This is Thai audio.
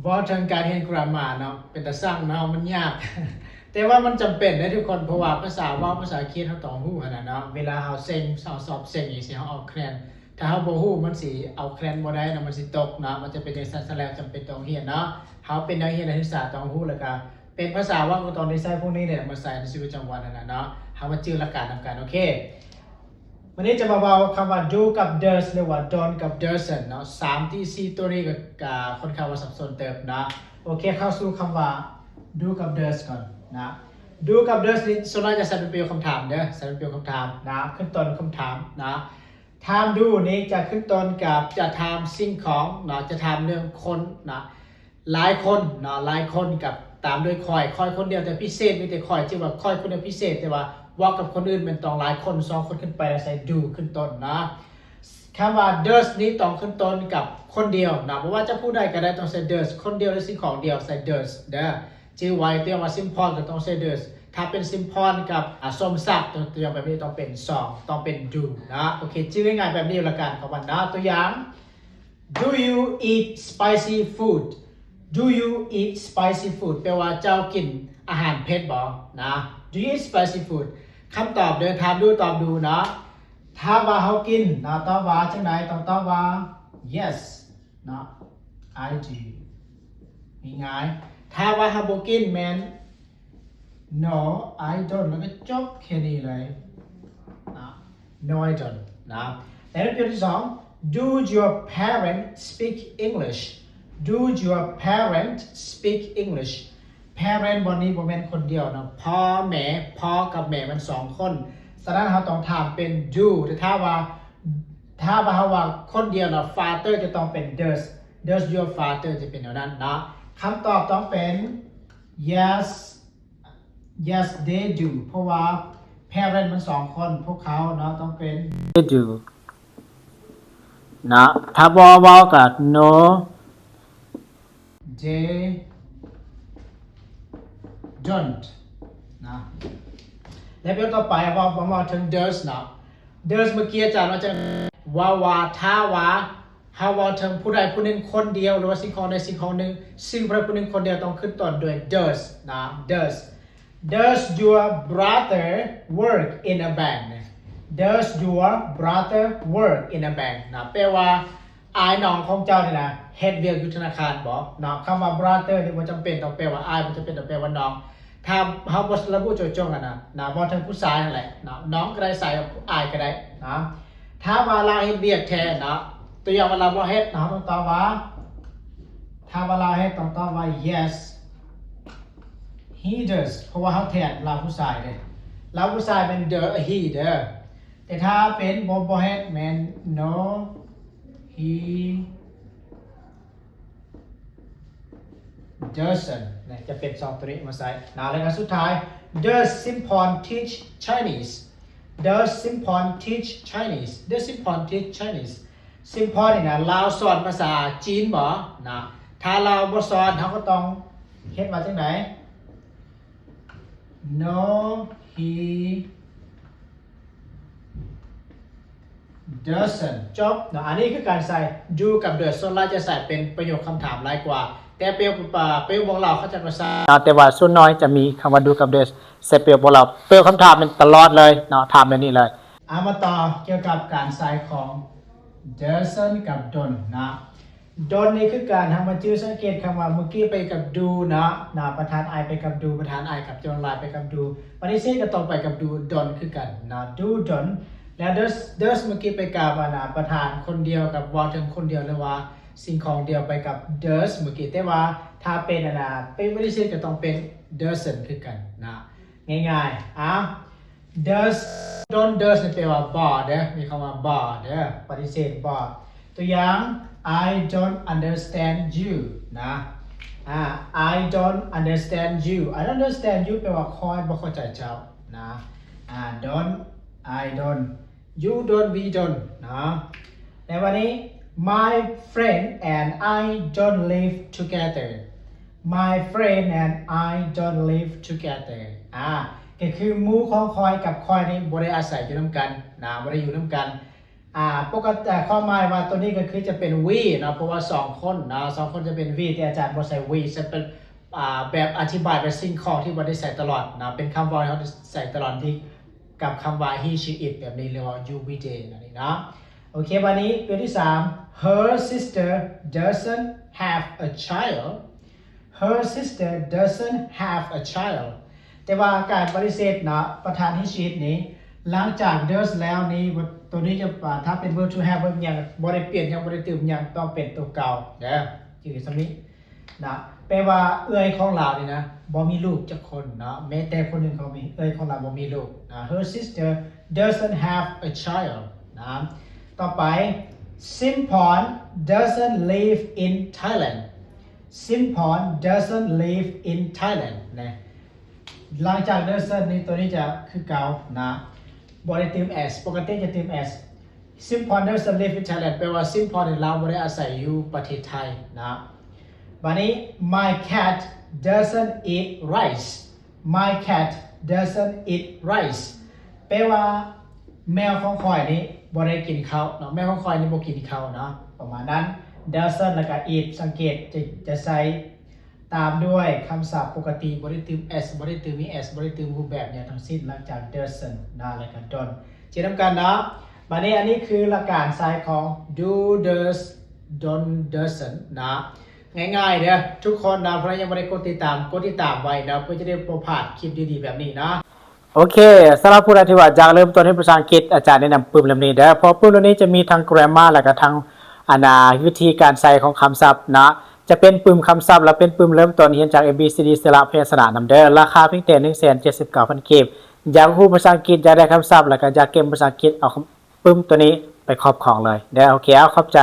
บ่ถึงการเรียนกราฟมาเนาะเป็นตาสร้างเนาะมันยาก แต่ว่ามันจำเป็นได้ทุกคนเพราะว่าภาษาเว้าภาษาเขียนเฮาต้องรู้หั่นน่ะเนาะเวลาเฮาเซ็งสอบเซ็งอีกสิเฮาเอาคะแนนถ้าเฮาบ่รู้มันสิเอาคะแนนบ่ได้นะมันสิตกเนาะมันจะเป็นจังซั่นซะแล้วจำเป็นต้องเรียนเนาะเฮาเป็นนักเรียนนักศึกษาต้องรู้แล้วก็เป็นภาษาเว้าก็ต้องได้ใช้พวกนี้เนี่ยมาใส่ในชีวิตประจำวันนั่นน่ะเนาะเฮามาจื้อหลักการนำกันโอเควันนี้จะมาเว้าคำว่า do กับ does หรือว่า don't กับ doesn't เนาะ3ที่4ตัวนี้ก็ค่อนข้างว่าสับสนเติบนะโอเคเข้าสู่คำว่า do กับ does ก่อนนะ do กับ does นี่ส่วนใหญ่จะใช้เป็นประโยคคำถามเด้อใช้เป็นประโยคคำถามนะขึ้นต้นคำถามนะถาม do นี้จะขึ้นต้นกับจะถามสิ่งของนะจะถามเรื่องคนนะหลายคนนะหลายคนกับตามด้วยคอยคนเดียวแต่พิเศษมีแต่คอยชื่อว่าคอยคนเดียวพิเศษแต่ว่าว่ากับคนอื่นมันต้องหลายคน2คนขึ้นไปแล้วใส่ do ขึ้นต้นนะคำว่า does นี้ต้องขึ้นต้นกับคนเดียวนะบ่ว่าจะผู้ใดก็ได้ต้องใส่ does คนเดียวหรือสิ่งของเดียวใส่ does เด้อชื่อไว้เตรียมว่า simple ก็ต้องใส่ does ถ้าเป็น simple กับสมศัพท์ตัวอย่างแบบนี้ต้องเป็น2ต้องเป็น do นะโอเคชื่อง่ายๆแบบนี้ละกันคำว่านะตัวอย่าง Do you eat spicy food Do you eat spicy food แปลว่าเจ้ากินอาหารเผ็ดบ่นะ Do you eat spicy food คำตอบเดินถามดูตอบดูนะถ้าว่าเฮากินนะตอบว่าจังได๋ต้องตอบว่า yes นะ I do ง่ายๆถ้าว่าเฮาบ่กินแม่น No I don't แล้วก็จบแค่นี้เลยนะ No I don't นะแล้วประโยคที่2 Do your parents speak English Do your parents speak English Parent บ่นี้บ่แม่นคนเดียวเนาะพ่อแม่พ่อกับแม่มัน2คนฉะนั้นเราต้องถามเป็น do แต่ถ้าว่าเฮาว่าคนเดียวเนาะ father จะต้องเป็น does your father จะเป็นอย่างนั้นเนาะคำตอบต้องเป็น yes they do เพราะว่า parent มัน2คนพวกเขาเนาะต้องเป็น they do นะถ้าบ่เว้าก็ no they don't นะแล้วเดี๋ยวต่อไปว่าถึง does นะ does เมื่อกี้อาจารย์ว่าจะว่าถ้าว่าเฮาว่าถึงผู้ใดผู้หนึ่งคนเดียวหรือว่าสิ่งของใดสิ่งของหนึ่งสิ่งผู้ใดผู้หนึ่งคนเดียวต้องขึ้นต้นด้วย does นะ does your brother work in a bank Does your brother work in a bank นะแปลว่าอายน้องของเจ้านี่นะเฮ็ดเวียกอยู่ธนาคารบ่เนาะคำว่า brother นี่บ่จำเป็นต้องแปลว่าอายบ่จำเป็นต้องแปลว่าน้องถ้าเฮาบ่ระบุโจทย์กันนะบ่ถึงผู้ชายนั่นแหละเนาะน้องก็ได้ใส่อายก็ได้นะถ้าว่าเราเฮ็ดเวียกแท้เนาะตัวอย่างว่าเราบ่เฮ็ดเนาะต้องตอบว่าถ้าว่าเราเฮ็ดต้องตอบว่า yes he does เพราะว่าเฮาแทนเราผู้ชายเด้เราผู้ชายเป็น he เด้อแต่ถ้าเป็นบ่เฮ็ดแม่น no he doesn't นะจะเป็น2ตัวนี้มาใส่นะแล้วก็สุดท้าย does Simpon teach Chinese does Simpon teach Chinese does Simpon teach Chinese Simpon นี่นะลาวสอนภาษาจีนบ่นะถ้าเราบ่สอนเฮาก็ต้องเฮ็ดว่าจังได๋ no he doesn't จบเนาะอันนี้คือการใส่ do กับ does ส่วนใหญ่จะใส่เป็นประโยคคำถามหลายกว่าแต่ประโยคบอกเราเขาจะภาษาแต่ว่าส่วนน้อยจะมีคำว่า do กับ does ใส่ประโยคบอกเราประโยคคำถามมันตลอดเลยเนาะถามแบบนี้เลยมาต่อเกี่ยวกับการใส่ของ doesn't กับ don't นะ don't นี่คือการทำมาจื้อสังเกตคำว่าเมื่อกี้ไปกับ do นะประธาน I ไปกับ do ประธาน I กับจนลายไปกับ do ปฏิเสธก็ต้องไปกับ do don't คือกันนะ do don't แล้ว does เมื่อกี้ไปกับประธานคนเดียวกับว่าถึงคนเดียวหรือว่าสิ่งของเดียวไปกับ does เมื่อกี้แต่ว่าถ้าเป็นเป็นปฏิเสธก็ต้องเป็น doesn't คือกันนะง่ายๆdoes don't does แปลว่าบ่เด้อมีคำว่าบ่เด้อปฏิเสธบ่ตัวอย่าง I don't understand you นะ I don't understand you I don't understand you แปลว่าคอยบ่เข้าใจเจ้านะdon't I don't you don't we don't นะในวันนี้ My friend and I don't live together My friend and I don't live together ก็คือหมู่ของคอยกับคอยนี่บ่ได้อาศัยอยู่นํกันนะบ่ได้อยู่นํกัน ปกติความหมายว่าตัวนี้ก็คือจะเป็น we เนาะเพราะว่า2คนเนาะ2คนจะเป็น we ที่อาจารย์บ่ใส่ we จะเป็นแบบอธิบายเป็นสิ่งของที่บ่ได้ใส่ตลอดนะเป็นคำว่าเขาใส่ตลอดที่กับคำว่า he she it แบบนี้เรียกว่า you we they นั่นเองนะโอเควันนี้เป็นที่3 her sister doesn't have a child her sister doesn't have a child แต่ว่าการปฏิเสธนะประธาน he she it นี้หลังจาก does แล้วนี้ตัวนี้จะถ้าเป็น verb to have ยังบ่ได้เปลี่ยนยังบ่ได้เติมยังต้องเป็นตัวเก่าเด้อชื่อซำนี้นะแปลว่าเอื้อยของเรานี่นะบ่มีลูกจักคนเนาะแม้แต่คนนึงเขามีเอื้อยของเราบ่มีลูกนะ her sister doesn't have a child นะต่อไป Simpon doesn't live in Thailand Simpon doesn't live in Thailand นะหลังจาก doesn't นี่ตัวนี้จะคือเก่านะบ่ได้เติม s ปกติจะเติม s Simpon doesn't live in Thailand แปลว่า Simpon นี่เราบ่ได้อาศัยอยู่ประเทศไทยนะบัดนี้ my cat doesn't eat rice my cat doesn't eat rice แปลว่าแมวของข่อยนี่บ่ได้กินข้าวเนาะแมวของข่อยนี่บ่กินข้าวเนาะประมาณนั้น doesn't แล้วก็ eat สังเกตจะใช้ตามด้วยคำศัพท์ปกติบ่ได้เติม s บ่ได้เติม s บ่ได้เติมรูปแบบอย่างทั้งสิ้นหลังจาก doesn't นะแล้วก็ don't เช่นกันเนาะบัดนี้อันนี้คือหลักการใช้ของ do does don't doesn't นะง่ายๆเด้อทุกคนนะเพราะยังบ่ได้กดติดตามไว้นะเพื่อจะได้บ่พลาดคลิปดีๆแบบนี้นะโอเคสำหรับผู้ใดที่ว่าอยากเริ่มต้นเรียนภาษาอังกฤษอาจารย์แนะนำปึ้มเล่มนี้เด้อเพราะปึ้มเล่มนี้จะมีทั้ง grammar และก็ทั้งวิธีการใช้ของคำศัพท์นะจะเป็นปึ้มคำศัพท์และเป็นปึ้มเริ่มต้นเรียนจาก ABCD สระพยัญชนะนำเด้อราคาเพียงแต่ 179,000 กีบอยากรู้ภาษาอังกฤษอยากได้คำศัพท์แล้วก็อยากเก็บภาษาอังกฤษเอาปึ้มตัวนี้ไปครอบครองเลยเด้อโอเคเอาขอบใจ